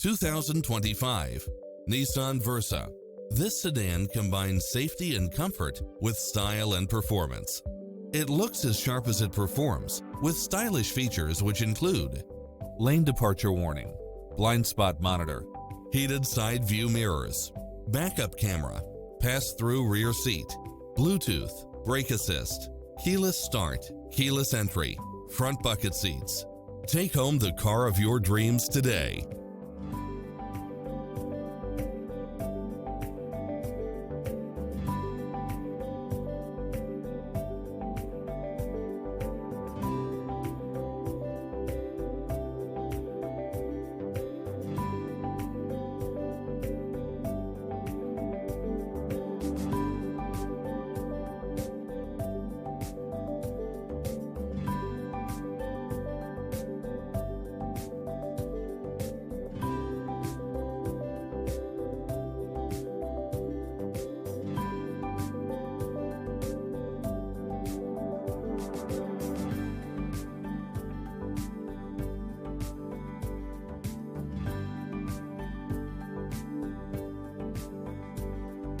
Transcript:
2025 Nissan Versa. This sedan combines safety and comfort with style and performance. It looks as sharp as it performs, with stylish features which include lane departure warning, blind spot monitor, heated side view mirrors, backup camera, pass-through rear seat, Bluetooth, brake assist, keyless start, keyless entry, front bucket seats. Take home the car of your dreams today.